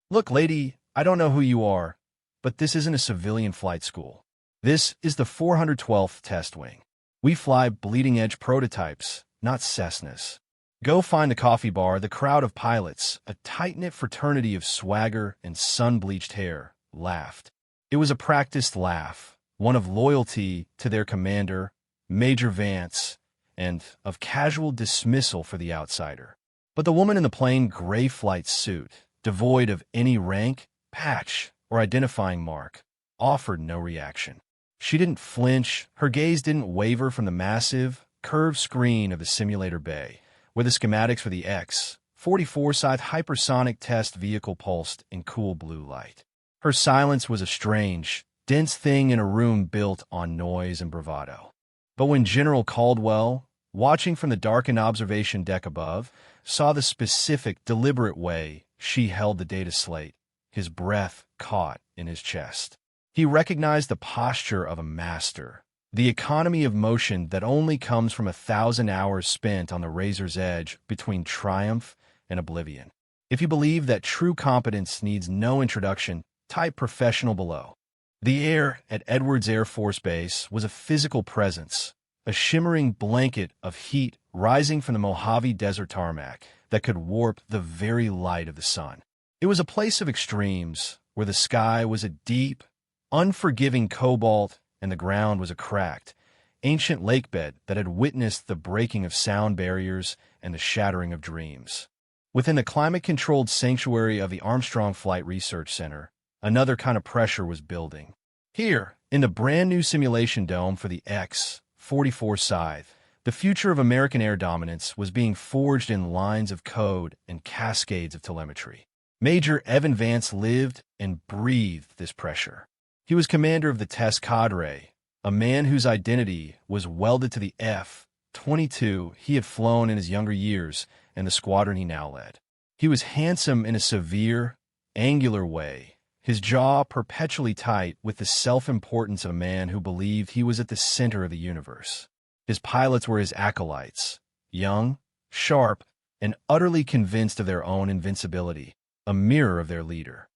Look, lady, I don't know who you are, but this isn't a civilian flight school. This is the 412th Test Wing. We fly bleeding-edge prototypes, not Cessnas. Go find the coffee bar, the crowd of pilots, a tight-knit fraternity of swagger and sun-bleached hair, laughed. It was a practiced laugh, one of loyalty to their commander, Major Vance, and of casual dismissal for the outsider. But the woman in the plain gray flight suit, devoid of any rank, patch, or identifying mark, offered no reaction. She didn't flinch, her gaze didn't waver from the massive, curved screen of the simulator bay, where the schematics for the X-44 Scythe hypersonic test vehicle pulsed in cool blue light. Her silence was a strange, dense thing in a room built on noise and bravado. But when General Caldwell, watching from the darkened observation deck above, saw the specific, deliberate way she held the data slate, his breath caught in his chest. He recognized the posture of a master, the economy of motion that only comes from 1,000 hours spent on the razor's edge between triumph and oblivion. If you believe that true competence needs no introduction, type professional below. The air at Edwards Air Force Base was a physical presence, a shimmering blanket of heat rising from the Mojave Desert tarmac that could warp the very light of the sun. It was a place of extremes, where the sky was a deep, unforgiving cobalt and the ground was a cracked, ancient lakebed that had witnessed the breaking of sound barriers and the shattering of dreams. Within the climate-controlled sanctuary of the Armstrong Flight Research Center, another kind of pressure was building. Here, in the brand-new simulation dome for the X-44 Scythe, the future of American air dominance was being forged in lines of code and cascades of telemetry. Major Evan Vance lived and breathed this pressure. He was commander of the test cadre, a man whose identity was welded to the F-22 he had flown in his younger years and the squadron he now led. He was handsome in a severe, angular way, his jaw perpetually tight with the self-importance of a man who believed he was at the center of the universe. His pilots were his acolytes, young, sharp, and utterly convinced of their own invincibility, a mirror of their leader.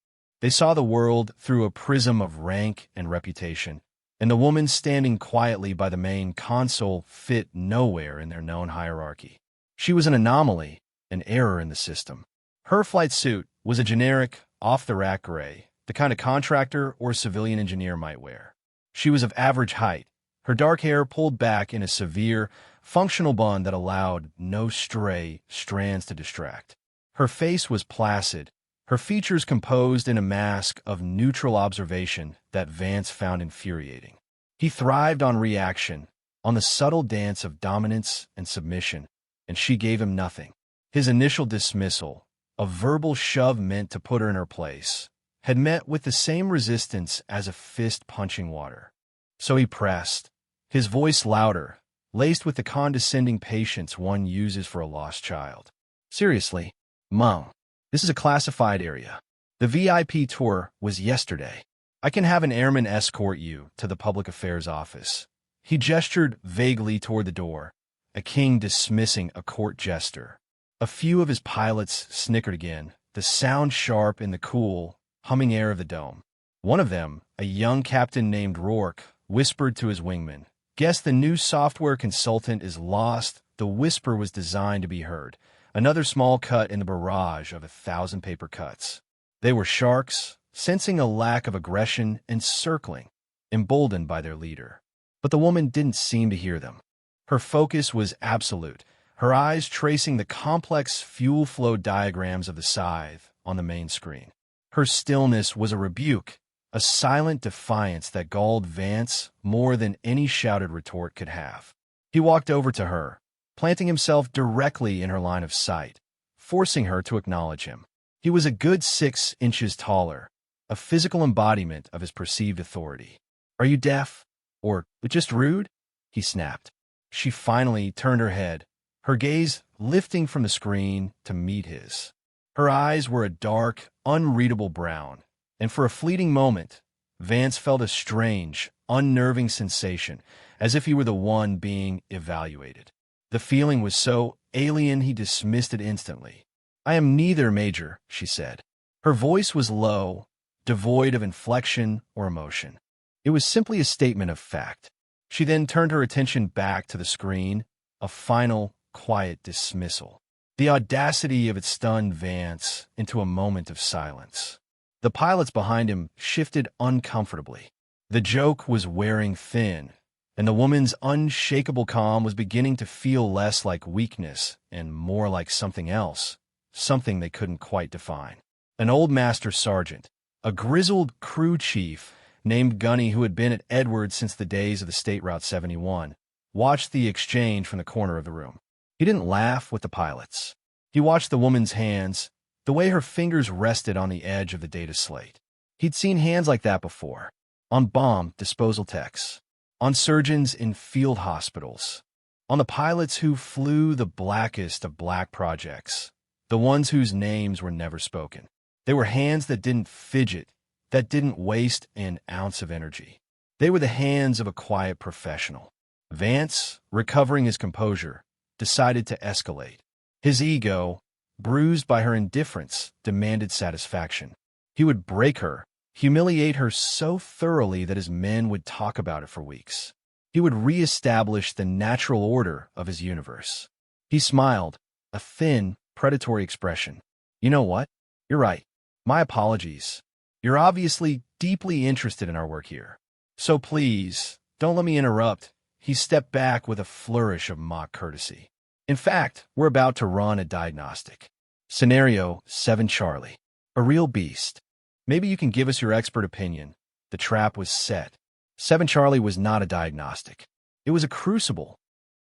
They saw the world through a prism of rank and reputation, and the woman standing quietly by the main console fit nowhere in their known hierarchy. She was an anomaly, an error in the system. Her flight suit was a generic, off-the-rack gray, the kind of contractor or civilian engineer might wear. She was of average height, her dark hair pulled back in a severe, functional bun that allowed no stray strands to distract. Her face was placid, her features composed in a mask of neutral observation that Vance found infuriating. He thrived on reaction, on the subtle dance of dominance and submission, and she gave him nothing. His initial dismissal, a verbal shove meant to put her in her place, had met with the same resistance as a fist punching water. So he pressed, his voice louder, laced with the condescending patience one uses for a lost child. Seriously, Mom, this is a classified area. The VIP tour was yesterday. I can have an airman escort you to the public affairs office. He gestured vaguely toward the door, a king dismissing a court jester. A few of his pilots snickered again, the sound sharp in the cool, humming air of the dome. One of them, a young captain named Rourke, whispered to his wingman, "Guess the new software consultant is lost." The whisper was designed to be heard, another small cut in the barrage of 1,000 paper cuts. They were sharks, sensing a lack of aggression and circling, emboldened by their leader. But the woman didn't seem to hear them. Her focus was absolute, her eyes tracing the complex fuel flow diagrams of the scythe on the main screen. Her stillness was a rebuke, a silent defiance that galled Vance more than any shouted retort could have. He walked over to her, planting himself directly in her line of sight, forcing her to acknowledge him. He was a good 6 inches taller, a physical embodiment of his perceived authority. "Are you deaf? Or just rude?" he snapped. She finally turned her head, her gaze lifting from the screen to meet his. Her eyes were a dark, unreadable brown, and for a fleeting moment, Vance felt a strange, unnerving sensation, as if he were the one being evaluated. The feeling was so alien he dismissed it instantly. "I am neither, Major," she said. Her voice was low, devoid of inflection or emotion. It was simply a statement of fact. She then turned her attention back to the screen, a final, quiet dismissal. The audacity of it stunned Vance into a moment of silence. The pilots behind him shifted uncomfortably. The joke was wearing thin, and the woman's unshakable calm was beginning to feel less like weakness and more like something else, something they couldn't quite define. An old master sergeant, a grizzled crew chief named Gunny who had been at Edwards since the days of the State Route 71, watched the exchange from the corner of the room. He didn't laugh with the pilots. He watched the woman's hands, the way her fingers rested on the edge of the data slate. He'd seen hands like that before, on bomb disposal techs, on surgeons in field hospitals, on the pilots who flew the blackest of black projects, the ones whose names were never spoken. They were hands that didn't fidget, that didn't waste an ounce of energy. They were the hands of a quiet professional. Vance, recovering his composure, decided to escalate. His ego, bruised by her indifference, demanded satisfaction. He would break her, humiliate her so thoroughly that his men would talk about it for weeks. He would reestablish the natural order of his universe. He smiled, a thin, predatory expression. You know what? You're right. My apologies. You're obviously deeply interested in our work here. So please, don't let me interrupt. He stepped back with a flourish of mock courtesy. In fact, we're about to run a diagnostic. Scenario 7 Charlie. A real beast. Maybe you can give us your expert opinion. The trap was set. 7 Charlie was not a diagnostic. It was a crucible.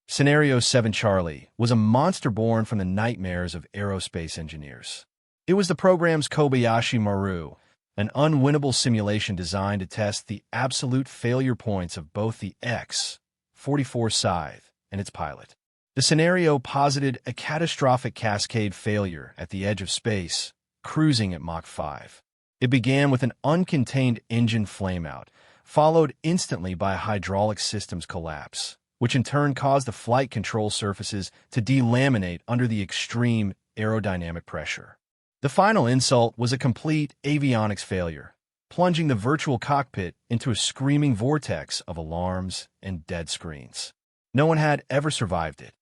Scenario 7 Charlie was a monster born from the nightmares of aerospace engineers. It was the program's Kobayashi Maru, an unwinnable simulation designed to test the absolute failure points of both the X-44 Scythe and its pilot. The scenario posited a catastrophic cascade failure at the edge of space, cruising at Mach 5. It began with an uncontained engine flameout, followed instantly by a hydraulic systems collapse, which in turn caused the flight control surfaces to delaminate under the extreme aerodynamic pressure. The final insult was a complete avionics failure, plunging the virtual cockpit into a screaming vortex of alarms and dead screens. No one had ever survived it.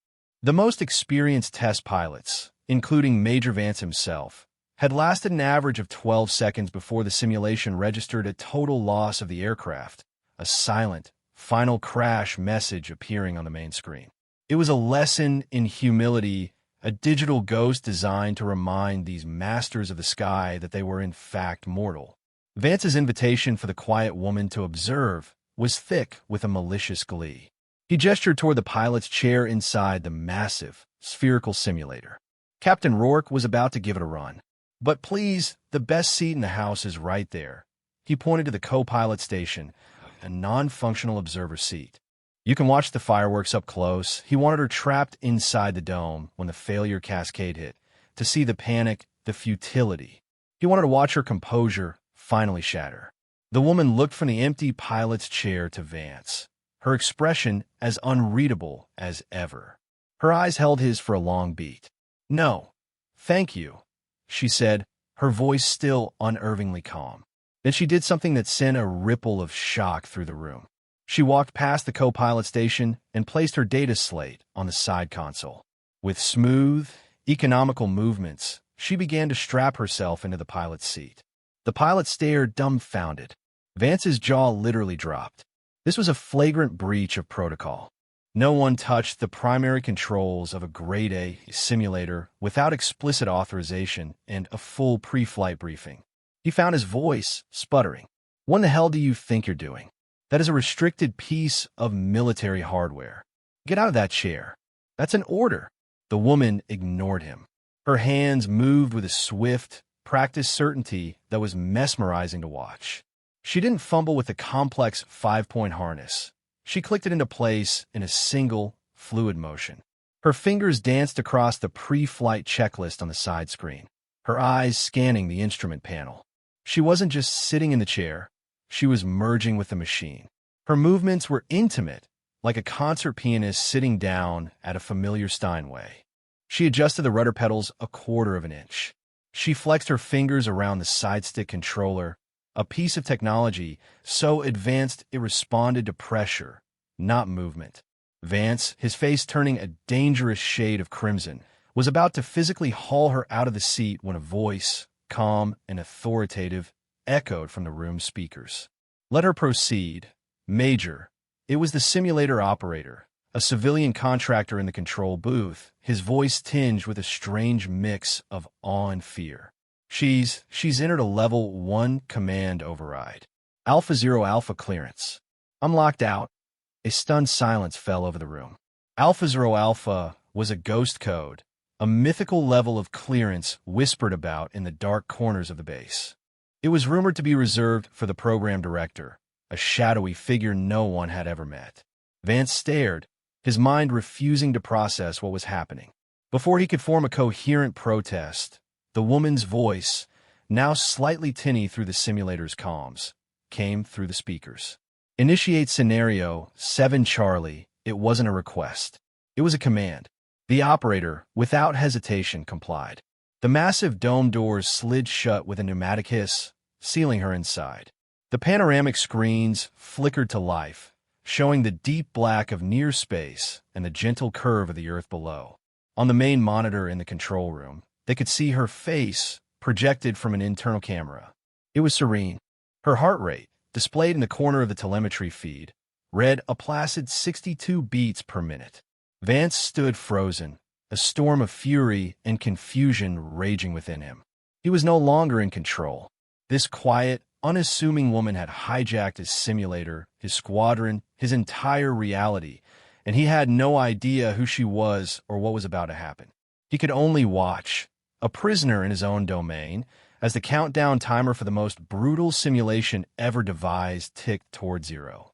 The most experienced test pilots, including Major Vance himself, had lasted an average of 12 seconds before the simulation registered a total loss of the aircraft, a silent, final crash message appearing on the main screen. It was a lesson in humility, a digital ghost designed to remind these masters of the sky that they were in fact mortal. Vance's invitation for the quiet woman to observe was thick with a malicious glee. He gestured toward the pilot's chair inside the massive, spherical simulator. Captain Rourke was about to give it a run. But please, the best seat in the house is right there. He pointed to the co-pilot station, a non-functional observer seat. You can watch the fireworks up close. He wanted her trapped inside the dome when the failure cascade hit, to see the panic, the futility. He wanted to watch her composure finally shatter. The woman looked from the empty pilot's chair to Vance, her expression as unreadable as ever. Her eyes held his for a long beat. "No, thank you," she said, her voice still unervingly calm. Then she did something that sent a ripple of shock through the room. She walked past the co-pilot station and placed her data slate on the side console. With smooth, economical movements, she began to strap herself into the pilot's seat. The pilot stared dumbfounded. Vance's jaw literally dropped. This was a flagrant breach of protocol. No one touched the primary controls of a Grade A simulator without explicit authorization and a full pre-flight briefing. He found his voice sputtering. "What the hell do you think you're doing? That is a restricted piece of military hardware. Get out of that chair. That's an order." The woman ignored him. Her hands moved with a swift, practiced certainty that was mesmerizing to watch. She didn't fumble with the complex 5-point harness. She clicked it into place in a single, fluid motion. Her fingers danced across the pre-flight checklist on the side screen, her eyes scanning the instrument panel. She wasn't just sitting in the chair. She was merging with the machine. Her movements were intimate, like a concert pianist sitting down at a familiar Steinway. She adjusted the rudder pedals a quarter of an inch. She flexed her fingers around the side-stick controller, a piece of technology so advanced it responded to pressure, not movement. Vance, his face turning a dangerous shade of crimson, was about to physically haul her out of the seat when a voice, calm and authoritative, echoed from the room's speakers. "Let her proceed, Major." It was the simulator operator, a civilian contractor in the control booth, his voice tinged with a strange mix of awe and fear. She's entered a Level 1 command override. Alpha 0 Alpha clearance. I'm locked out. A stunned silence fell over the room. Alpha 0 Alpha was a ghost code, a mythical level of clearance whispered about in the dark corners of the base. It was rumored to be reserved for the program director, a shadowy figure no one had ever met. Vance stared, his mind refusing to process what was happening. Before he could form a coherent protest, the woman's voice, now slightly tinny through the simulator's comms, came through the speakers. "Initiate scenario 7 Charlie." It wasn't a request. It was a command. The operator, without hesitation, complied. The massive dome doors slid shut with a pneumatic hiss, sealing her inside. The panoramic screens flickered to life, showing the deep black of near space and the gentle curve of the earth below. On the main monitor in the control room, they could see her face projected from an internal camera. It was serene. Her heart rate, displayed in the corner of the telemetry feed, read a placid 62 beats per minute. Vance stood frozen, a storm of fury and confusion raging within him. He was no longer in control. This quiet, unassuming woman had hijacked his simulator, his squadron, his entire reality, and he had no idea who she was or what was about to happen. He could only watch, a prisoner in his own domain, as the countdown timer for the most brutal simulation ever devised ticked toward zero.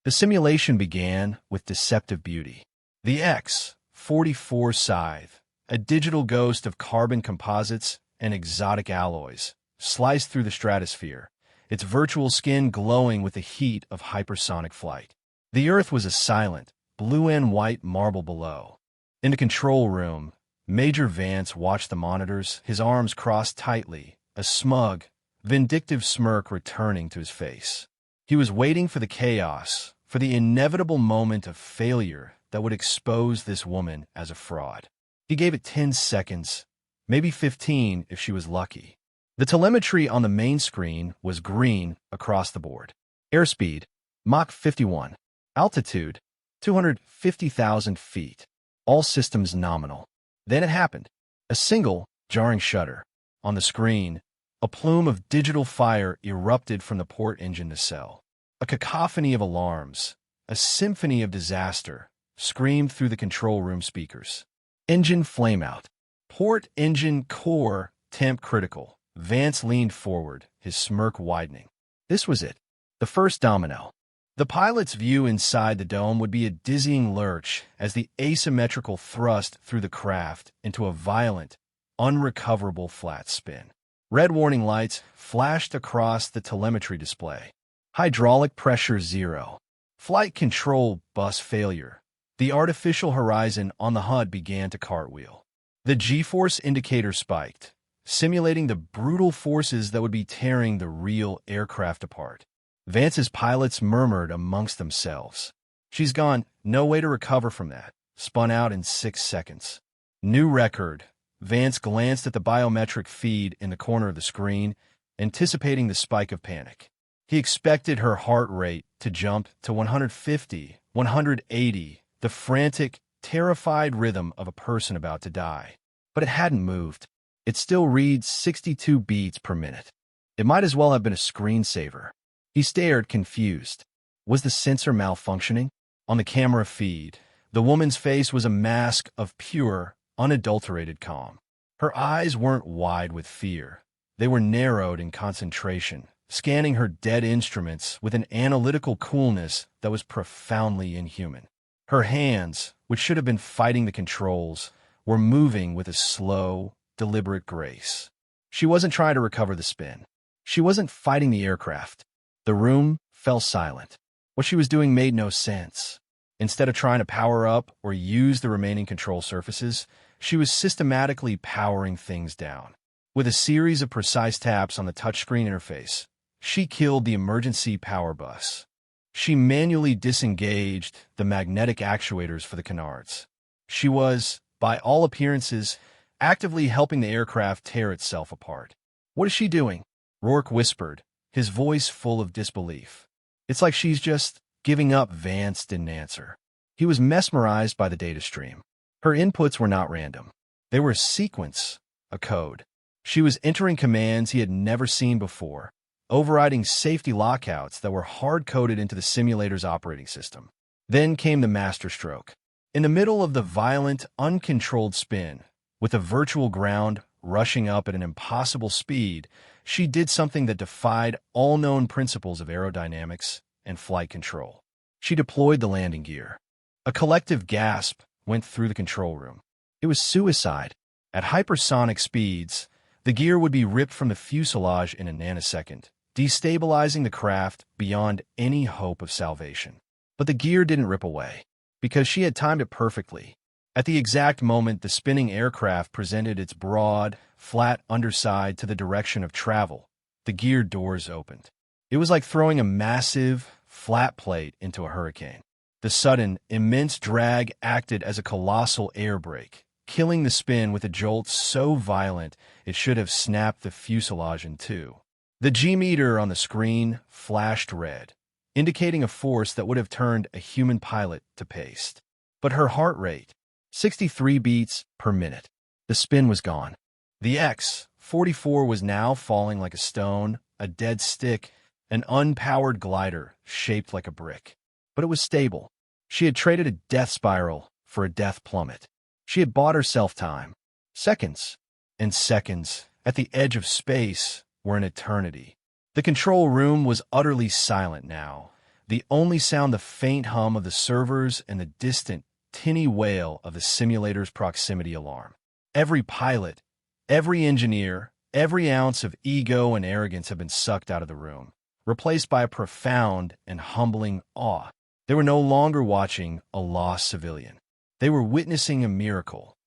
The simulation began with deceptive beauty. The X-44 Scythe, a digital ghost of carbon composites and exotic alloys, sliced through the stratosphere, its virtual skin glowing with the heat of hypersonic flight. The Earth was a silent, blue and white marble below. In the control room, Major Vance watched the monitors, his arms crossed tightly, a smug, vindictive smirk returning to his face. He was waiting for the chaos, for the inevitable moment of failure that would expose this woman as a fraud. He gave it 10 seconds, maybe 15 if she was lucky. The telemetry on the main screen was green across the board. Airspeed, Mach 51. Altitude, 250,000 feet. All systems nominal. Then it happened. A single, jarring shudder. On the screen, a plume of digital fire erupted from the port engine nacelle. A cacophony of alarms, a symphony of disaster, screamed through the control room speakers. Engine flameout. Port engine core temp critical. Vance leaned forward, his smirk widening. This was it. The first domino. The pilot's view inside the dome would be a dizzying lurch as the asymmetrical thrust threw the craft into a violent, unrecoverable flat spin. Red warning lights flashed across the telemetry display. Hydraulic pressure 0. Flight control bus failure. The artificial horizon on the HUD began to cartwheel. The G-force indicator spiked, simulating the brutal forces that would be tearing the real aircraft apart. Vance's pilots murmured amongst themselves. "She's gone, no way to recover from that." Spun out in 6 seconds. New record. Vance glanced at the biometric feed in the corner of the screen, anticipating the spike of panic. He expected her heart rate to jump to 150, 180, the frantic, terrified rhythm of a person about to die. But it hadn't moved. It still reads 62 beats per minute. It might as well have been a screensaver. He stared, confused. Was the sensor malfunctioning? On the camera feed, the woman's face was a mask of pure, unadulterated calm. Her eyes weren't wide with fear. They were narrowed in concentration, scanning her dead instruments with an analytical coolness that was profoundly inhuman. Her hands, which should have been fighting the controls, were moving with a slow, deliberate grace. She wasn't trying to recover the spin. She wasn't fighting the aircraft. The room fell silent. What she was doing made no sense. Instead of trying to power up or use the remaining control surfaces, she was systematically powering things down. With a series of precise taps on the touchscreen interface, she killed the emergency power bus. She manually disengaged the magnetic actuators for the canards. She was, by all appearances, actively helping the aircraft tear itself apart. "What is she doing?" Rourke whispered, his voice full of disbelief. "It's like she's just giving up." Vance didn't answer. He was mesmerized by the data stream. Her inputs were not random. They were a sequence, a code. She was entering commands he had never seen before, overriding safety lockouts that were hard-coded into the simulator's operating system. Then came the masterstroke. In the middle of the violent, uncontrolled spin, with the virtual ground rushing up at an impossible speed, she did something that defied all known principles of aerodynamics and flight control. She deployed the landing gear. A collective gasp went through the control room. It was suicide. At hypersonic speeds, the gear would be ripped from the fuselage in a nanosecond, destabilizing the craft beyond any hope of salvation. But the gear didn't rip away, because she had timed it perfectly. At the exact moment the spinning aircraft presented its broad, flat underside to the direction of travel, the gear doors opened. It was like throwing a massive, flat plate into a hurricane. The sudden, immense drag acted as a colossal air brake, killing the spin with a jolt so violent it should have snapped the fuselage in two. The G-meter on the screen flashed red, indicating a force that would have turned a human pilot to paste. But her heart rate, 63 beats per minute. The spin was gone. The X-44 was now falling like a stone, a dead stick, an unpowered glider shaped like a brick. But it was stable. She had traded a death spiral for a death plummet. She had bought herself time. Seconds. And seconds, at the edge of space, were an eternity. The control room was utterly silent now. The only sound the faint hum of the servers and the distant, tinny wail of the simulator's proximity alarm. Every pilot, every engineer, every ounce of ego and arrogance had been sucked out of the room, replaced by a profound and humbling awe. They were no longer watching a lost civilian. They were witnessing a miracle.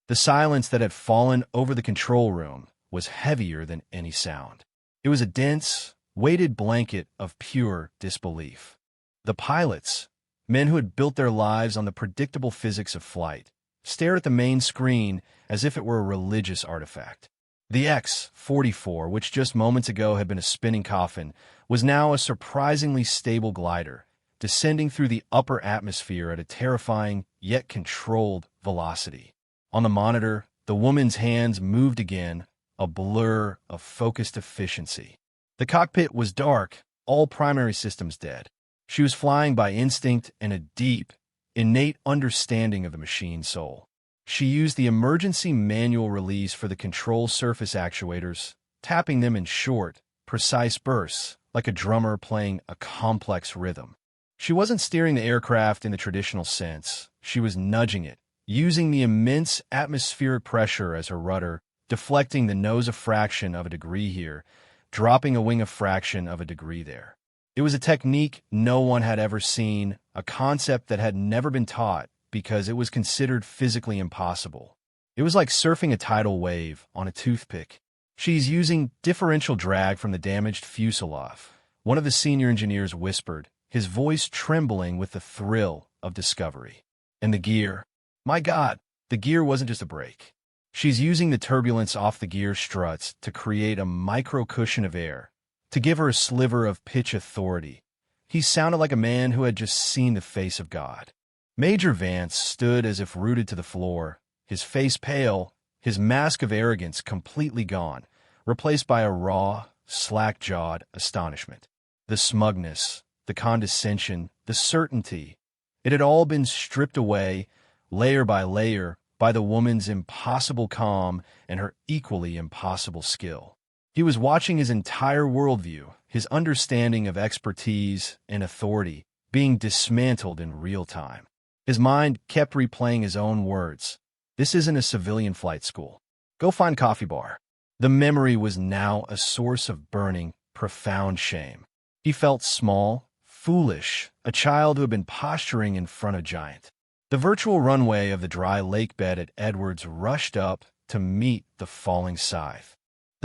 The silence that had fallen over the control room was heavier than any sound. It was a dense, weighted blanket of pure disbelief. The pilots, men who had built their lives on the predictable physics of flight, stared at the main screen as if it were a religious artifact. The X-44, which just moments ago had been a spinning coffin, was now a surprisingly stable glider, descending through the upper atmosphere at a terrifying yet controlled velocity. On the monitor, the woman's hands moved again, a blur of focused efficiency. The cockpit was dark, all primary systems dead. She was flying by instinct and a deep, innate understanding of the machine's soul. She used the emergency manual release for the control surface actuators, tapping them in short, precise bursts, like a drummer playing a complex rhythm. She wasn't steering the aircraft in the traditional sense. She was nudging it, using the immense atmospheric pressure as her rudder, deflecting the nose a fraction of a degree here, dropping a wing a fraction of a degree there. It was a technique no one had ever seen, a concept that had never been taught because it was considered physically impossible. It was like surfing a tidal wave on a toothpick. "She's using differential drag from the damaged fuselage," one of the senior engineers whispered, his voice trembling with the thrill of discovery. "And the gear? My God, the gear wasn't just a brake. She's using the turbulence off the gear struts to create a micro-cushion of air, to give her a sliver of pitch authority." He sounded like a man who had just seen the face of God. Major Vance stood as if rooted to the floor, his face pale, his mask of arrogance completely gone, replaced by a raw, slack-jawed astonishment. The smugness, the condescension, the certainty, it had all been stripped away, layer by layer, by the woman's impossible calm and her equally impossible skill. He was watching his entire worldview, his understanding of expertise and authority, being dismantled in real time. His mind kept replaying his own words. "This isn't a civilian flight school. Go find coffee bar." The memory was now a source of burning, profound shame. He felt small, foolish, a child who had been posturing in front of a giant. The virtual runway of the dry lake bed at Edwards rushed up to meet the falling scythe.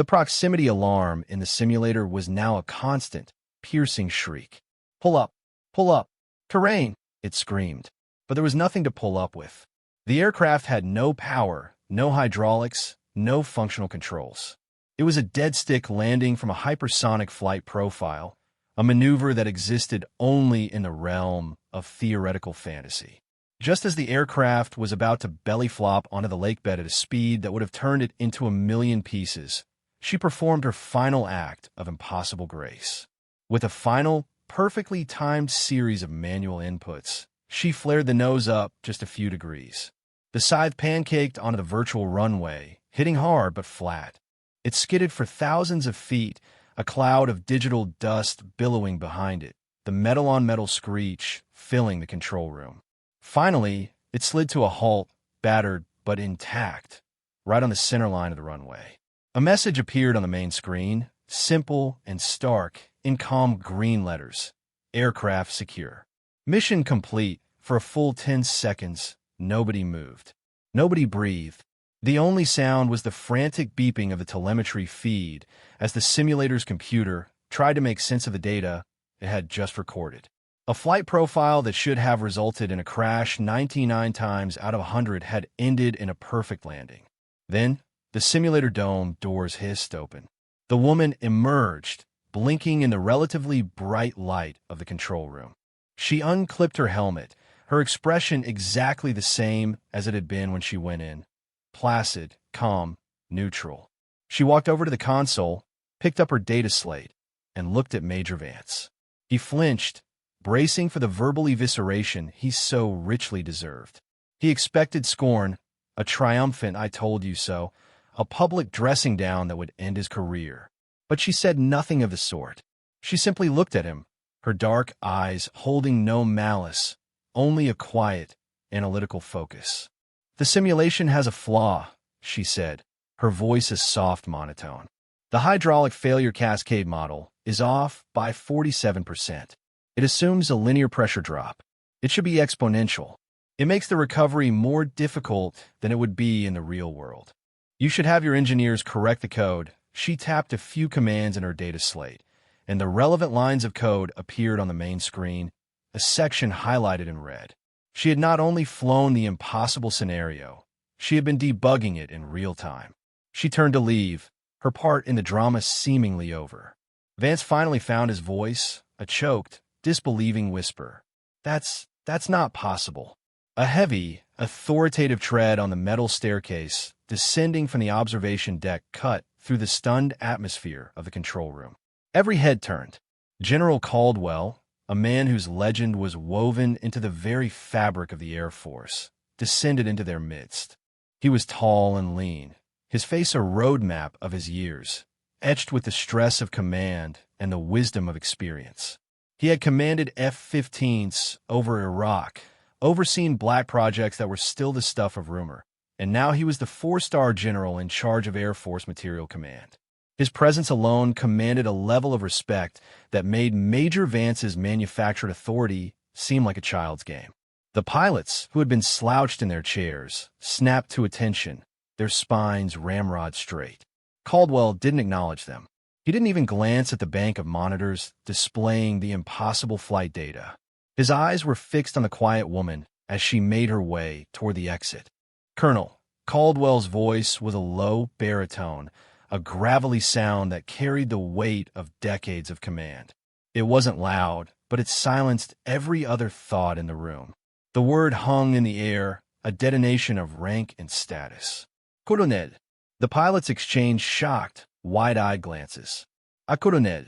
The proximity alarm in the simulator was now a constant, piercing shriek. Pull up! Pull up! Terrain! It screamed. But there was nothing to pull up with. The aircraft had no power, no hydraulics, no functional controls. It was a dead-stick landing from a hypersonic flight profile, a maneuver that existed only in the realm of theoretical fantasy. Just as the aircraft was about to belly flop onto the lakebed at a speed that would have turned it into a million pieces, she performed her final act of impossible grace. With a final, perfectly timed series of manual inputs, she flared the nose up just a few degrees. The scythe pancaked onto the virtual runway, hitting hard but flat. It skidded for thousands of feet, a cloud of digital dust billowing behind it, the metal-on-metal screech filling the control room. Finally, it slid to a halt, battered but intact, right on the center line of the runway. A message appeared on the main screen, simple and stark, in calm green letters. Aircraft secure. Mission complete. For a full 10 seconds, nobody moved. Nobody breathed. The only sound was the frantic beeping of the telemetry feed as the simulator's computer tried to make sense of the data it had just recorded. A flight profile that should have resulted in a crash 99 times out of 100 had ended in a perfect landing. Then, the simulator dome doors hissed open. The woman emerged, blinking in the relatively bright light of the control room. She unclipped her helmet, her expression exactly the same as it had been when she went in. Placid, calm, neutral. She walked over to the console, picked up her data slate, and looked at Major Vance. He flinched, bracing for the verbal evisceration he so richly deserved. He expected scorn, a triumphant "I told you so," a public dressing down that would end his career. But she said nothing of the sort. She simply looked at him, her dark eyes holding no malice, only a quiet, analytical focus. "The simulation has a flaw," she said, her voice a soft monotone. "The hydraulic failure cascade model is off by 47%. It assumes a linear pressure drop. It should be exponential. It makes the recovery more difficult than it would be in the real world. You should have your engineers correct the code." She tapped a few commands in her data slate, and the relevant lines of code appeared on the main screen, a section highlighted in red. She had not only flown the impossible scenario, she had been debugging it in real time. She turned to leave, her part in the drama seemingly over. Vance finally found his voice, a choked, disbelieving whisper. That's not possible." A heavy, authoritative tread on the metal staircase, descending from the observation deck, cut through the stunned atmosphere of the control room. Every head turned. General Caldwell, a man whose legend was woven into the very fabric of the Air Force, descended into their midst. He was tall and lean, his face a roadmap of his years, etched with the stress of command and the wisdom of experience. He had commanded F-15s over Iraq, overseen black projects that were still the stuff of rumor, and now he was the 4-star general in charge of Air Force Material Command. His presence alone commanded a level of respect that made Major Vance's manufactured authority seem like a child's game. The pilots, who had been slouched in their chairs, snapped to attention, their spines ramrod straight. Caldwell didn't acknowledge them. He didn't even glance at the bank of monitors displaying the impossible flight data. His eyes were fixed on the quiet woman as she made her way toward the exit. "Colonel," Caldwell's voice was a low baritone, a gravelly sound that carried the weight of decades of command. It wasn't loud, but it silenced every other thought in the room. The word hung in the air, a detonation of rank and status. "Colonel." The pilots exchanged shocked, wide-eyed glances. "A colonel."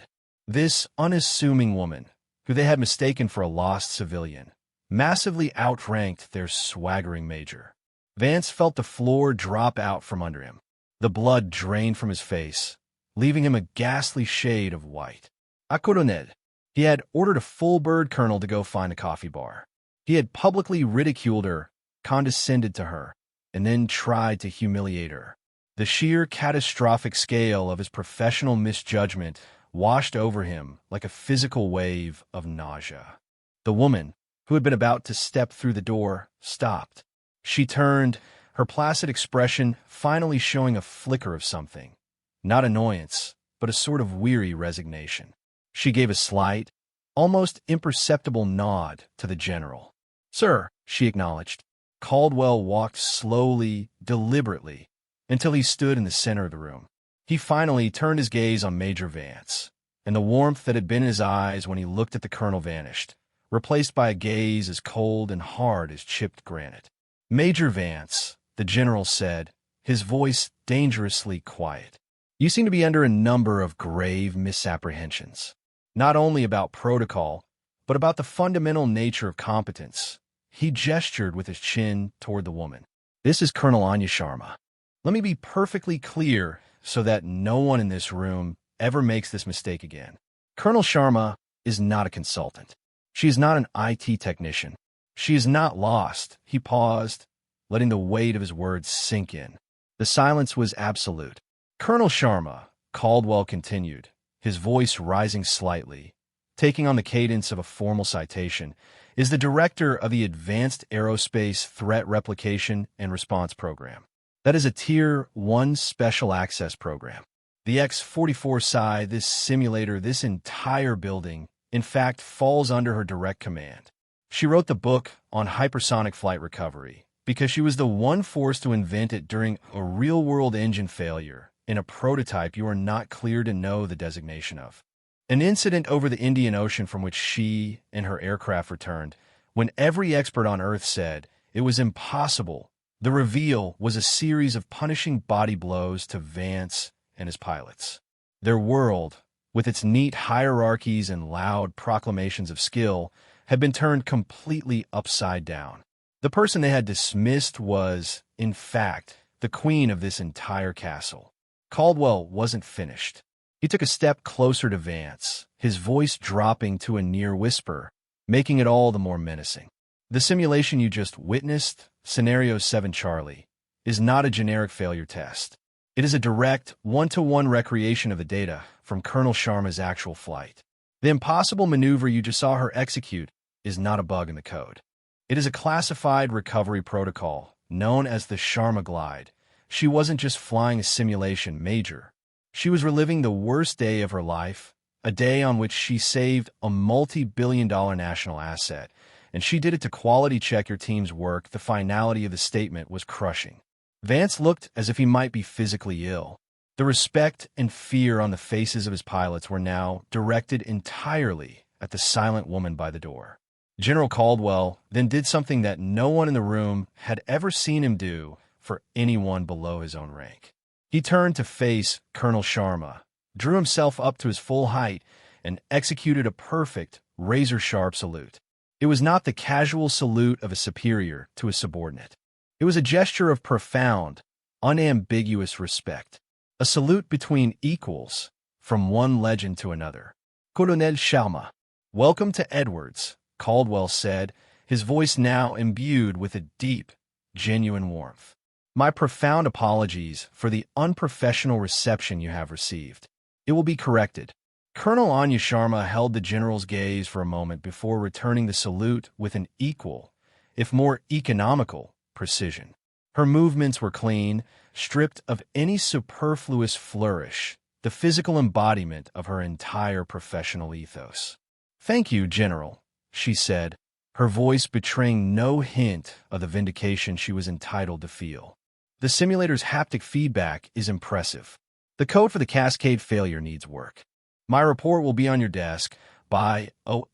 This unassuming woman, who they had mistaken for a lost civilian, massively outranked their swaggering major. Vance felt the floor drop out from under him. The blood drained from his face, leaving him a ghastly shade of white. "A colonel." He had ordered a full-bird colonel to go find a coffee bar. He had publicly ridiculed her, condescended to her, and then tried to humiliate her. The sheer catastrophic scale of his professional misjudgment washed over him like a physical wave of nausea. The woman, who had been about to step through the door, stopped. She turned, her placid expression finally showing a flicker of something, Not annoyance, but a sort of weary resignation. She gave a slight, almost imperceptible nod to the general. "Sir," she acknowledged. Caldwell walked slowly, deliberately, until he stood in the center of the room. He finally turned his gaze on Major Vance, and the warmth that had been in his eyes when he looked at the colonel vanished, replaced by a gaze as cold and hard as chipped granite. "Major Vance," the general said, his voice dangerously quiet. "You seem to be under a number of grave misapprehensions, not only about protocol, but about the fundamental nature of competence." He gestured with his chin toward the woman. "This is Colonel Anya Sharma. Let me be perfectly clear so that no one in this room ever makes this mistake again. Colonel Sharma is not a consultant. She is not an IT technician. She is not lost." He paused, letting the weight of his words sink in. The silence was absolute. "Colonel Sharma," Caldwell continued, his voice rising slightly, taking on the cadence of a formal citation, "is the director of the Advanced Aerospace Threat Replication and Response Program. That is a Tier 1 special access program. The X-44 Psi, this simulator, this entire building, in fact, falls under her direct command. She wrote the book on hypersonic flight recovery because she was the one forced to invent it during a real-world engine failure in a prototype you are not clear to know the designation of. An incident over the Indian Ocean from which she and her aircraft returned, when every expert on Earth said it was impossible. The reveal was a series of punishing body blows to Vance and his pilots. Their world, with its neat hierarchies and loud proclamations of skill, had been turned completely upside down. The person they had dismissed was, in fact, the queen of this entire castle. Caldwell wasn't finished. He took a step closer to Vance, his voice dropping to a near whisper, making it all the more menacing. "The simulation you just witnessed, Scenario 7 Charlie, is not a generic failure test. It is a direct, one-to-one recreation of the data from Colonel Sharma's actual flight. The impossible maneuver you just saw her execute is not a bug in the code. It is a classified recovery protocol, known as the Sharma Glide. She wasn't just flying a simulation, Major. She was reliving the worst day of her life, a day on which she saved a multi-billion-dollar national asset, and she did it to quality check your team's work. The finality of the statement was crushing. Vance looked as if he might be physically ill. The respect and fear on the faces of his pilots were now directed entirely at the silent woman by the door. General Caldwell then did something that no one in the room had ever seen him do for anyone below his own rank. He turned to face Colonel Sharma, drew himself up to his full height, and executed a perfect, razor-sharp salute. It was not the casual salute of a superior to a subordinate. It was a gesture of profound, unambiguous respect. A salute between equals, from one legend to another. "Colonel Sharma, welcome to Edwards," Caldwell said, his voice now imbued with a deep, genuine warmth. "My profound apologies for the unprofessional reception you have received. It will be corrected." Colonel Anya Sharma held the general's gaze for a moment before returning the salute with an equal, if more economical, precision. Her movements were clean, stripped of any superfluous flourish, the physical embodiment of her entire professional ethos. "Thank you, General," she said, her voice betraying no hint of the vindication she was entitled to feel. "The simulator's haptic feedback is impressive. The code for the cascade failure needs work. My report will be on your desk by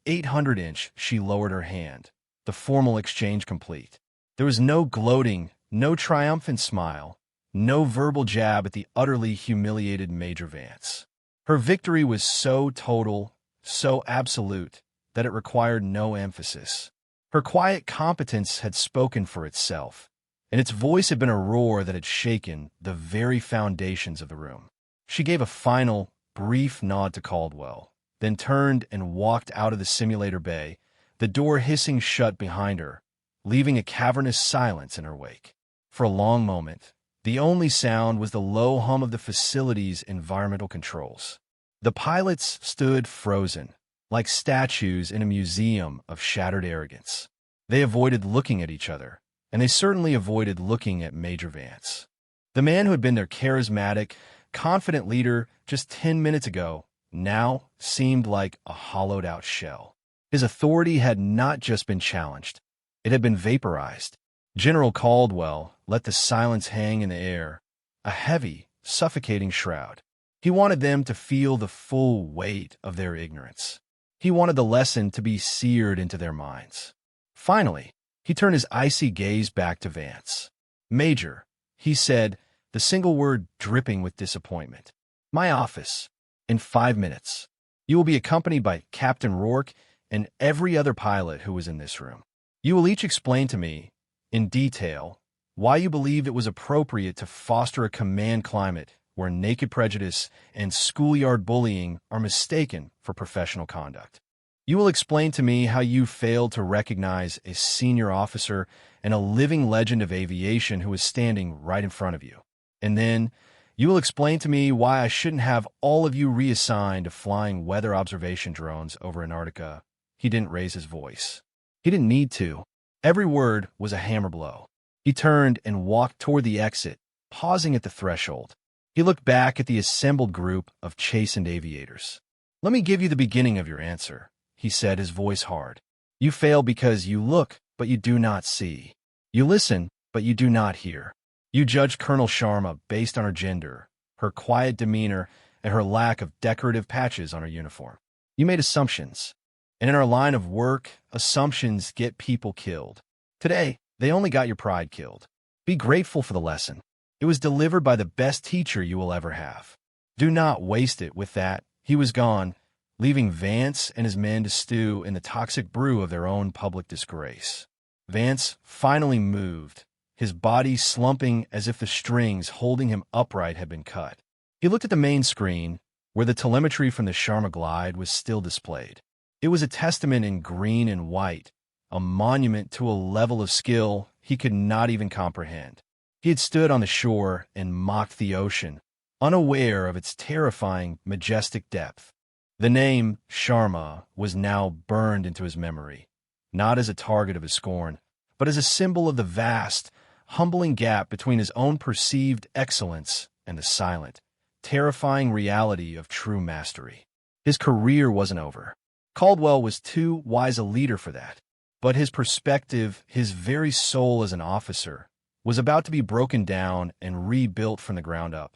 800-inch." She lowered her hand, the formal exchange complete. There was no gloating, no triumphant smile, no verbal jab at the utterly humiliated Major Vance. Her victory was so total, so absolute, that it required no emphasis. Her quiet competence had spoken for itself, and its voice had been a roar that had shaken the very foundations of the room. She gave a final, brief nod to Caldwell, then turned and walked out of the simulator bay, the door hissing shut behind her, leaving a cavernous silence in her wake. For a long moment, the only sound was the low hum of the facility's environmental controls. The pilots stood frozen, like statues in a museum of shattered arrogance. They avoided looking at each other, and they certainly avoided looking at Major Vance. The man who had been their charismatic, confident leader just 10 minutes ago now seemed like a hollowed-out shell. His authority had not just been challenged. It had been vaporized. General Caldwell let the silence hang in the air, a heavy, suffocating shroud. He wanted them to feel the full weight of their ignorance. He wanted the lesson to be seared into their minds. Finally, he turned his icy gaze back to Vance. "Major," he said, the single word dripping with disappointment. "My office. In 5 minutes. You will be accompanied by Captain Rourke and every other pilot who was in this room. You will each explain to me, in detail, why you believed it was appropriate to foster a command climate where naked prejudice and schoolyard bullying are mistaken for professional conduct. You will explain to me how you failed to recognize a senior officer and a living legend of aviation who is standing right in front of you. And then, you will explain to me why I shouldn't have all of you reassigned to flying weather observation drones over Antarctica." He didn't raise his voice. He didn't need to. Every word was a hammer blow. He turned and walked toward the exit, pausing at the threshold. He looked back at the assembled group of chastened aviators. "Let me give you the beginning of your answer," he said, his voice hard. "You fail because you look, but you do not see. You listen, but you do not hear. You judged Colonel Sharma based on her gender, her quiet demeanor, and her lack of decorative patches on her uniform. You made assumptions. And in our line of work, assumptions get people killed. Today, they only got your pride killed. Be grateful for the lesson. It was delivered by the best teacher you will ever have. Do not waste it." With that, he was gone, leaving Vance and his men to stew in the toxic brew of their own public disgrace. Vance finally moved, his body slumping as if the strings holding him upright had been cut. He looked at the main screen, where the telemetry from the Sharma glide was still displayed. It was a testament in green and white, a monument to a level of skill he could not even comprehend. He had stood on the shore and mocked the ocean, unaware of its terrifying, majestic depth. The name Sharma was now burned into his memory, not as a target of his scorn, but as a symbol of the vast, humbling gap between his own perceived excellence and the silent, terrifying reality of true mastery. His career wasn't over. Caldwell was too wise a leader for that. But his perspective, his very soul as an officer, was about to be broken down and rebuilt from the ground up.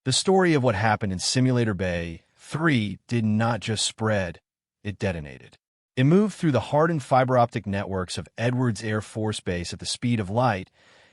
The story of what happened in Simulator Bay 3 did not just spread, it detonated. It moved through the hardened fiber optic networks of Edwards Air Force Base at the speed of light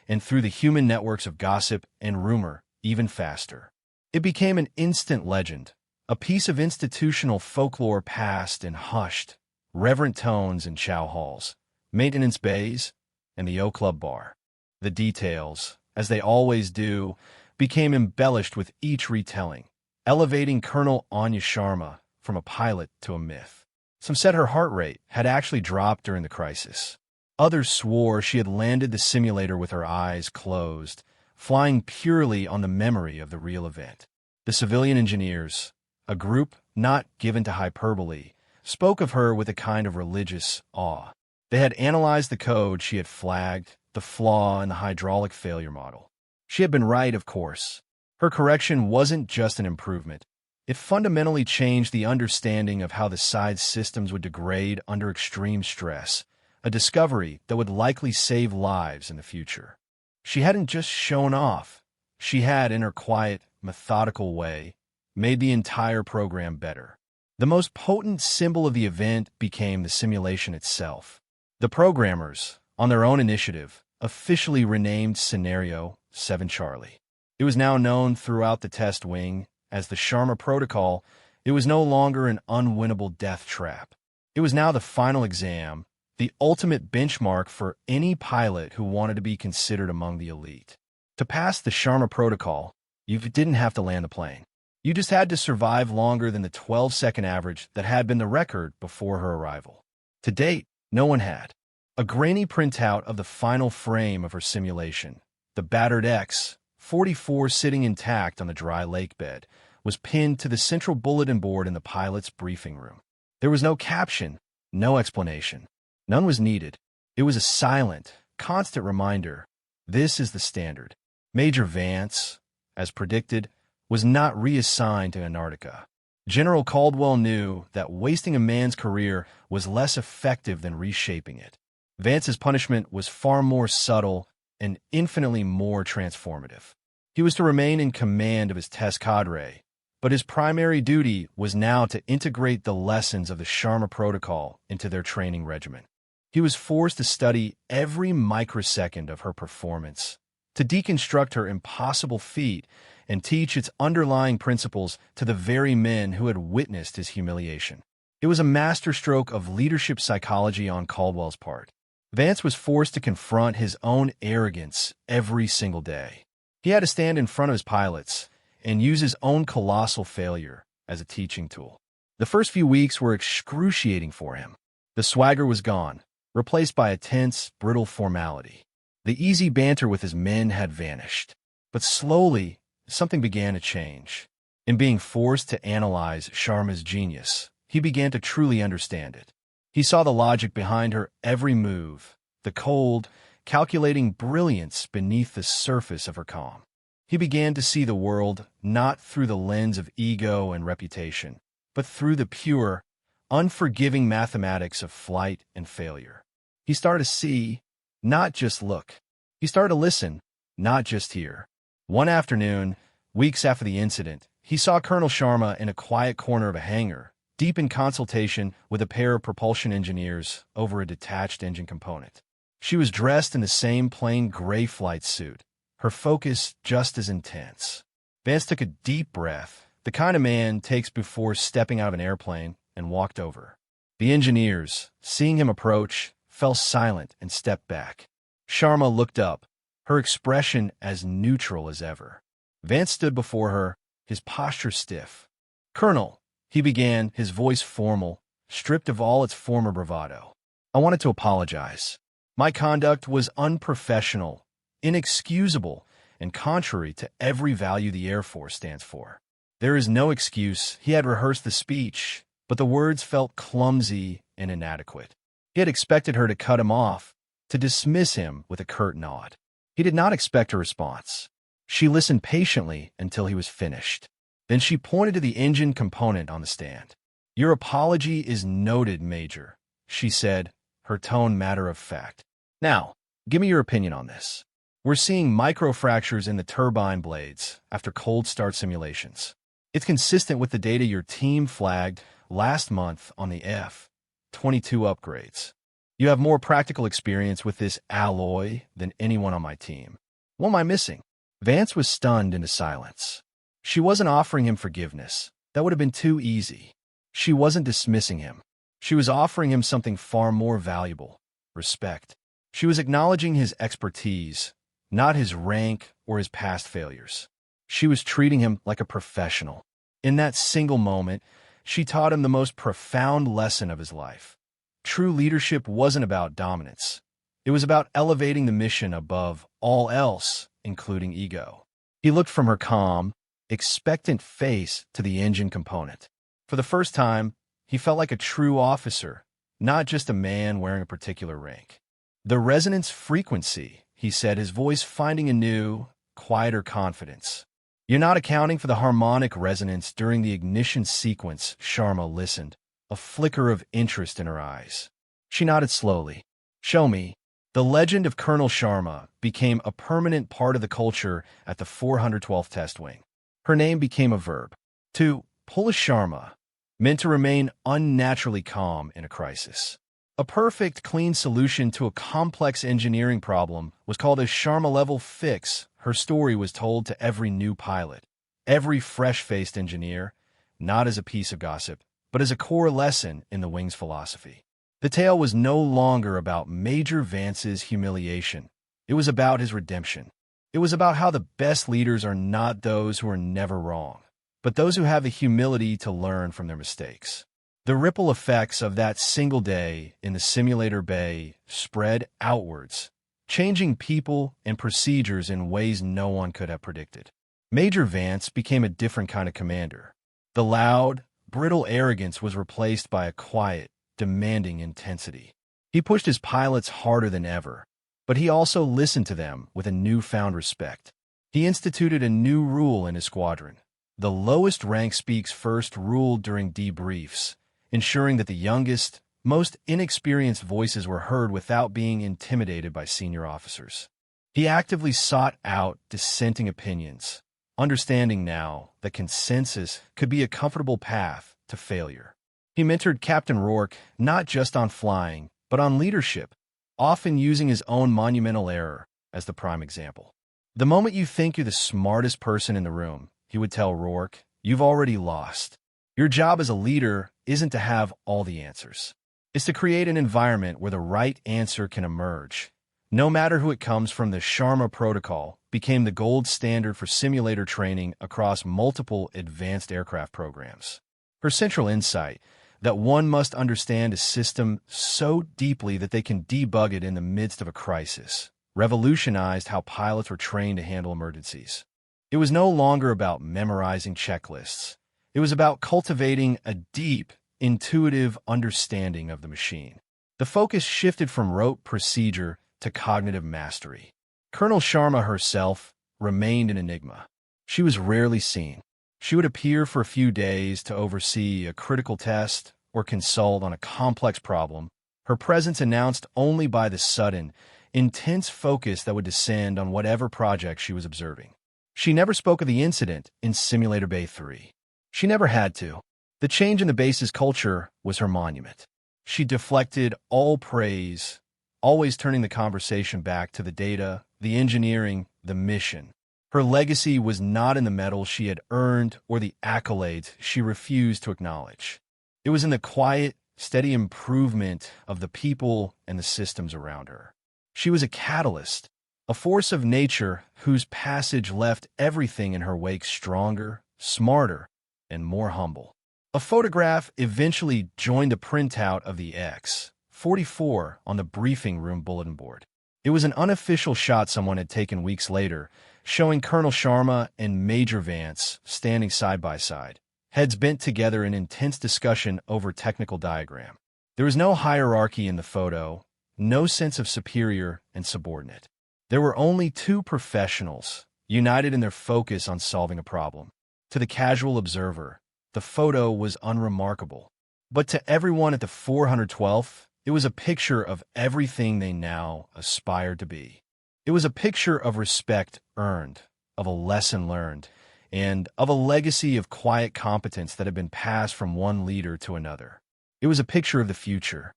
and through the human networks of gossip and rumor even faster. It became an instant legend, a piece of institutional folklore passed in hushed, reverent tones in chow halls, maintenance bays, and the O Club bar. The details, as they always do, became embellished with each retelling, elevating Colonel Anya Sharma from a pilot to a myth. Some said her heart rate had actually dropped during the crisis. Others swore she had landed the simulator with her eyes closed, flying purely on the memory of the real event. The civilian engineers, a group not given to hyperbole, spoke of her with a kind of religious awe. They had analyzed the code she had flagged, the flaw in the hydraulic failure model. She had been right, of course. Her correction wasn't just an improvement. It fundamentally changed the understanding of how the side's systems would degrade under extreme stress, a discovery that would likely save lives in the future. She hadn't just shown off. She had, in her quiet, methodical way, made the entire program better. The most potent symbol of the event became the simulation itself. The programmers, on their own initiative, officially renamed Scenario 7 Charlie. It was now known throughout the test wing as the Sharma Protocol. It was no longer an unwinnable death trap. It was now the final exam, the ultimate benchmark for any pilot who wanted to be considered among the elite. To pass the Sharma Protocol, you didn't have to land the plane. You just had to survive longer than the 12-second average that had been the record before her arrival. To date, no one had. A grainy printout of the final frame of her simulation, the battered X-44 sitting intact on the dry lake bed, was pinned to the central bulletin board in the pilot's briefing room. There was no caption, no explanation. None was needed. It was a silent, constant reminder. This is the standard. Major Vance, as predicted, was not reassigned to Antarctica. General Caldwell knew that wasting a man's career was less effective than reshaping it. Vance's punishment was far more subtle and infinitely more transformative. He was to remain in command of his test cadre, but his primary duty was now to integrate the lessons of the Sharma Protocol into their training regimen. He was forced to study every microsecond of her performance, to deconstruct her impossible feat, and teach its underlying principles to the very men who had witnessed his humiliation. It was a masterstroke of leadership psychology on Caldwell's part. Vance was forced to confront his own arrogance every single day. He had to stand in front of his pilots and use his own colossal failure as a teaching tool. The first few weeks were excruciating for him. The swagger was gone, replaced by a tense, brittle formality. The easy banter with his men had vanished. But slowly, something began to change. In being forced to analyze Sharma's genius, he began to truly understand it. He saw the logic behind her every move, the cold, calculating brilliance beneath the surface of her calm. He began to see the world not through the lens of ego and reputation, but through the pure, unforgiving mathematics of flight and failure. He started to see, not just look. He started to listen, not just hear. One afternoon, weeks after the incident, he saw Colonel Sharma in a quiet corner of a hangar, deep in consultation with a pair of propulsion engineers over a detached engine component. She was dressed in the same plain gray flight suit, her focus just as intense. Vance took a deep breath, the kind of man takes before stepping out of an airplane, and walked over. The engineers, seeing him approach, fell silent and stepped back. Sharma looked up, her expression as neutral as ever. Vance stood before her, his posture stiff. "Colonel," he began, his voice formal, stripped of all its former bravado. "I wanted to apologize. My conduct was unprofessional, inexcusable, and contrary to every value the Air Force stands for." There is no excuse. He had rehearsed the speech, but the words felt clumsy and inadequate. He had expected her to cut him off, to dismiss him with a curt nod. He did not expect a response. She listened patiently until he was finished. Then she pointed to the engine component on the stand. "Your apology is noted, Major," she said, her tone matter of fact. "Now, give me your opinion on this. We're seeing microfractures in the turbine blades after cold start simulations. It's consistent with the data your team flagged last month on the F-22 upgrades. You have more practical experience with this alloy than anyone on my team. What am I missing?" Vance was stunned into silence. She wasn't offering him forgiveness. That would have been too easy. She wasn't dismissing him. She was offering him something far more valuable: respect. She was acknowledging his expertise, not his rank or his past failures. She was treating him like a professional. In that single moment, she taught him the most profound lesson of his life. True leadership wasn't about dominance. It was about elevating the mission above all else, including ego. He looked from her calm, expectant face to the engine component. For the first time, he felt like a true officer, not just a man wearing a particular rank. "The resonance frequency," he said, his voice finding a new, quieter confidence. "You're not accounting for the harmonic resonance during the ignition sequence." Sharma listened, a flicker of interest in her eyes. She nodded slowly. "Show me." The legend of Colonel Sharma became a permanent part of the culture at the 412th Test Wing. Her name became a verb. To pull a Sharma meant to remain unnaturally calm in a crisis. A perfect, clean solution to a complex engineering problem was called a Sharma-level fix. Her story was told to every new pilot, every fresh-faced engineer, not as a piece of gossip, but as a core lesson in the Wing's philosophy. The tale was no longer about Major Vance's humiliation. It was about his redemption. It was about how the best leaders are not those who are never wrong, but those who have the humility to learn from their mistakes. The ripple effects of that single day in the simulator bay spread outwards, changing people and procedures in ways no one could have predicted. Major Vance became a different kind of commander. The loud, brittle arrogance was replaced by a quiet, demanding intensity. He pushed his pilots harder than ever, but he also listened to them with a newfound respect. He instituted a new rule in his squadron: The lowest rank speaks first ruled during debriefs, ensuring that the youngest, most inexperienced voices were heard without being intimidated by senior officers. He actively sought out dissenting opinions, understanding now that consensus could be a comfortable path to failure. He mentored Captain Rourke not just on flying, but on leadership, often using his own monumental error as the prime example. The moment you think you're the smartest person in the room, he would tell Rourke, you've already lost. Your job as a leader isn't to have all the answers. It's to create an environment where the right answer can emerge. No matter who it comes from, the Sharma Protocol became the gold standard for simulator training across multiple advanced aircraft programs. Her central insight, that one must understand a system so deeply that they can debug it in the midst of a crisis, revolutionized how pilots were trained to handle emergencies. It was no longer about memorizing checklists. It was about cultivating a deep, intuitive understanding of the machine. The focus shifted from rote procedure to cognitive mastery. Colonel Sharma herself remained an enigma. She was rarely seen. She would appear for a few days to oversee a critical test or consult on a complex problem, her presence announced only by the sudden, intense focus that would descend on whatever project she was observing. She never spoke of the incident in Simulator Bay 3. She never had to. The change in the base's culture was her monument. She deflected all praise, always turning the conversation back to the data, the engineering, the mission. Her legacy was not in the medals she had earned or the accolades she refused to acknowledge. It was in the quiet, steady improvement of the people and the systems around her. She was a catalyst, a force of nature whose passage left everything in her wake stronger, smarter, and more humble. A photograph eventually joined a printout of the X-44 on the briefing room bulletin board. It was an unofficial shot someone had taken weeks later, showing Colonel Sharma and Major Vance standing side by side, heads bent together in intense discussion over technical diagram. There was no hierarchy in the photo, no sense of superior and subordinate. There were only two professionals, united in their focus on solving a problem. To the casual observer, the photo was unremarkable. But to everyone at the 412th, it was a picture of everything they now aspired to be. It was a picture of respect earned, of a lesson learned, and of a legacy of quiet competence that had been passed from one leader to another. It was a picture of the future.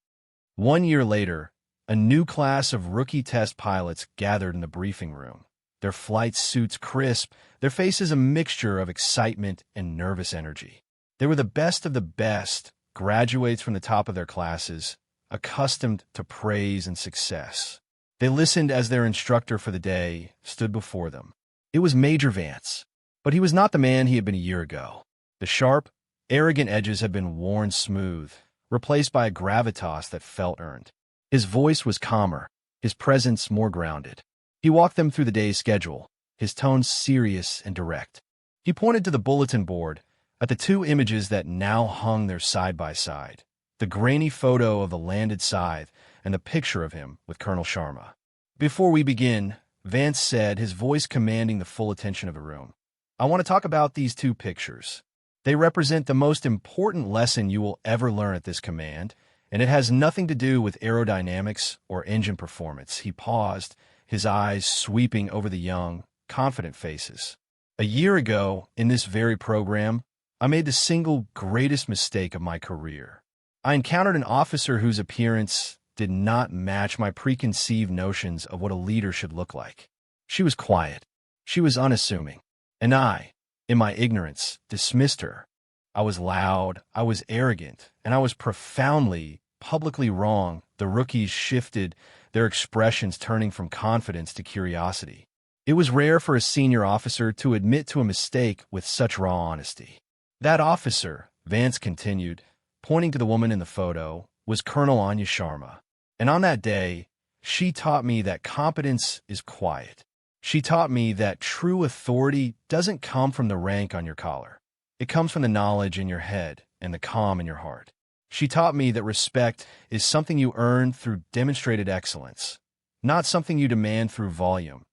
1 year later, a new class of rookie test pilots gathered in the briefing room, their flight suits crisp, their faces a mixture of excitement and nervous energy. They were the best of the best, graduates from the top of their classes, accustomed to praise and success. They listened as their instructor for the day stood before them. It was Major Vance, but he was not the man he had been a year ago. The sharp, arrogant edges had been worn smooth, replaced by a gravitas that felt earned. His voice was calmer, his presence more grounded. He walked them through the day's schedule, his tone serious and direct. He pointed to the bulletin board, at the two images that now hung there side by side, the grainy photo of the landed scythe and the picture of him with Colonel Sharma. Before we begin, Vance said, his voice commanding the full attention of the room, I want to talk about these two pictures. They represent the most important lesson you will ever learn at this command, and it has nothing to do with aerodynamics or engine performance. He paused, his eyes sweeping over the young, confident faces. A year ago, in this very program, I made the single greatest mistake of my career. I encountered an officer whose appearance did not match my preconceived notions of what a leader should look like. She was quiet. She was unassuming. And I, in my ignorance, dismissed her. I was loud, I was arrogant, and I was profoundly, publicly wrong. The rookies shifted, their expressions turning from confidence to curiosity. It was rare for a senior officer to admit to a mistake with such raw honesty. That officer, Vance continued, pointing to the woman in the photo, was Colonel Anya Sharma. And on that day, she taught me that competence is quiet. She taught me that true authority doesn't come from the rank on your collar. It comes from the knowledge in your head and the calm in your heart. She taught me that respect is something you earn through demonstrated excellence, not something you demand through volume.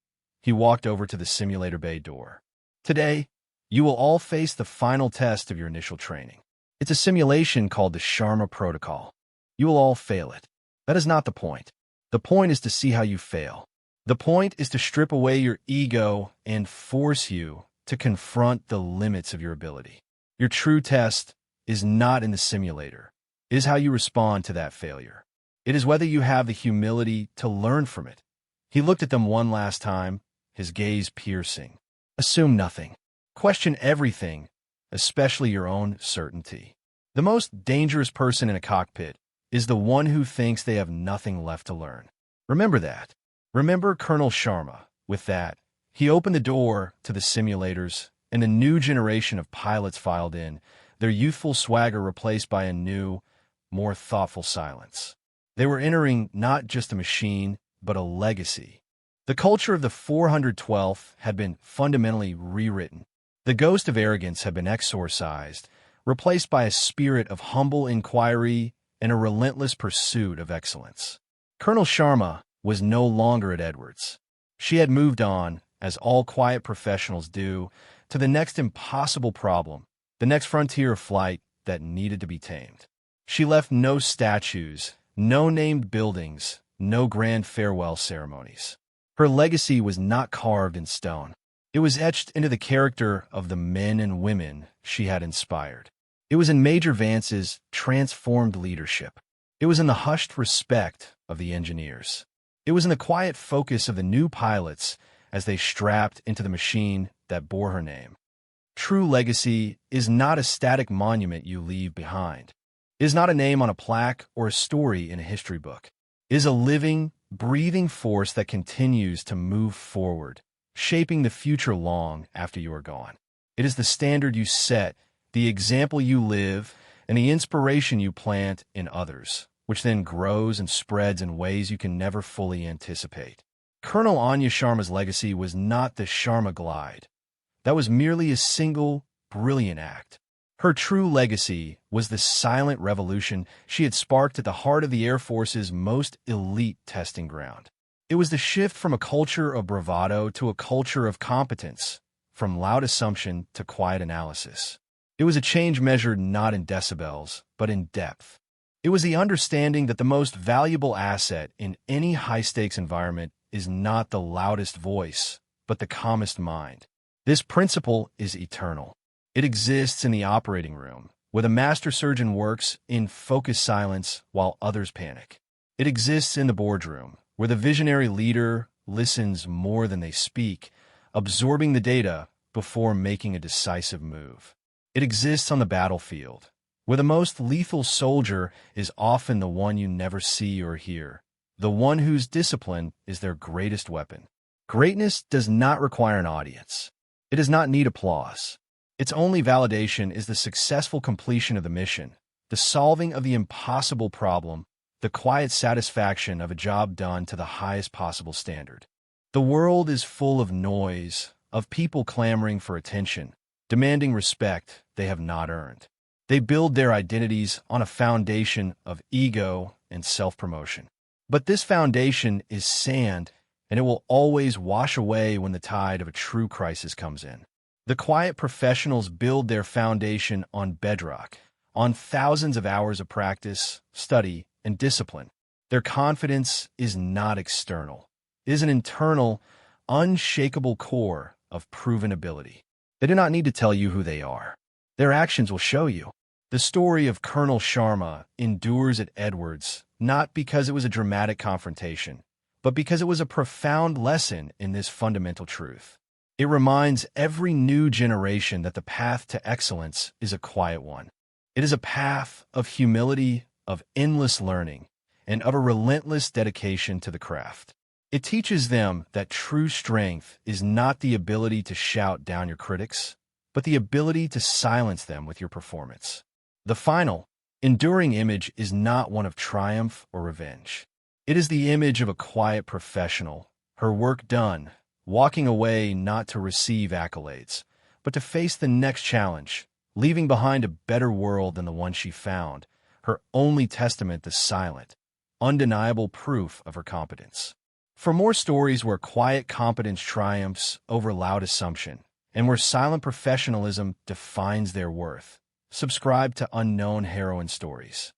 He walked over to the simulator bay door. Today, You will all face the final test of your initial training. It's a simulation called the Sharma Protocol. You will all fail it. That is not the point. The point is to see how you fail. The point is to strip away your ego and force you to confront the limits of your ability. Your true test is not in the simulator. It is how you respond to that failure. It is whether you have the humility to learn from it. He looked at them one last time, his gaze piercing. Assume nothing. Question everything, especially your own certainty. The most dangerous person in a cockpit is the one who thinks they have nothing left to learn. Remember that. Remember Colonel Sharma. With that, he opened the door to the simulators, and a new generation of pilots filed in, their youthful swagger replaced by a new, more thoughtful silence. They were entering not just a machine, but a legacy. The culture of the 412th had been fundamentally rewritten. The ghost of arrogance had been exorcised, replaced by a spirit of humble inquiry and a relentless pursuit of excellence. Colonel Sharma was no longer at Edwards. She had moved on, as all quiet professionals do, to the next impossible problem, the next frontier of flight that needed to be tamed. She left no statues, no named buildings, no grand farewell ceremonies. Her legacy was not carved in stone. It was etched into the character of the men and women she had inspired. It was in Major Vance's transformed leadership. It was in the hushed respect of the engineers. It was in the quiet focus of the new pilots as they strapped into the machine that bore her name. True legacy is not a static monument you leave behind. It is not a name on a plaque or a story in a history book. It is a living, breathing force that continues to move forward, shaping the future long after you are gone. It is the standard you set, the example you live, and the inspiration you plant in others, which then grows and spreads in ways you can never fully anticipate. Colonel Anya Sharma's legacy was not the Sharma Glide. That was merely a single, brilliant act. Her true legacy was the silent revolution she had sparked at the heart of the Air Force's most elite testing ground. It was the shift from a culture of bravado to a culture of competence, from loud assumption to quiet analysis. It was a change measured not in decibels, but in depth. It was the understanding that the most valuable asset in any high-stakes environment is not the loudest voice, but the calmest mind. This principle is eternal. It exists in the operating room, where the master surgeon works in focused silence while others panic. It exists in the boardroom, where the visionary leader listens more than they speak, absorbing the data before making a decisive move. It exists on the battlefield, where the most lethal soldier is often the one you never see or hear, the one whose discipline is their greatest weapon. Greatness does not require an audience. It does not need applause. Its only validation is the successful completion of the mission, the solving of the impossible problem, the quiet satisfaction of a job done to the highest possible standard. The world is full of noise, of people clamoring for attention, demanding respect they have not earned. They build their identities on a foundation of ego and self-promotion. But this foundation is sand, and it will always wash away when the tide of a true crisis comes in. The quiet professionals build their foundation on bedrock, on thousands of hours of practice, study, and discipline. Their confidence is not external. It is an internal, unshakable core of proven ability. They do not need to tell you who they are. Their actions will show you. The story of Colonel Sharma endures at Edwards, not because it was a dramatic confrontation, but because it was a profound lesson in this fundamental truth. It reminds every new generation that the path to excellence is a quiet one. It is a path of humility, of endless learning, and of a relentless dedication to the craft. It teaches them that true strength is not the ability to shout down your critics, but the ability to silence them with your performance. The final, enduring image is not one of triumph or revenge. It is the image of a quiet professional, her work done, walking away not to receive accolades, but to face the next challenge, leaving behind a better world than the one she found, her only testament to silent, undeniable proof of her competence. For more stories where quiet competence triumphs over loud assumption, and where silent professionalism defines their worth. Subscribe to Unknown Heroine Stories.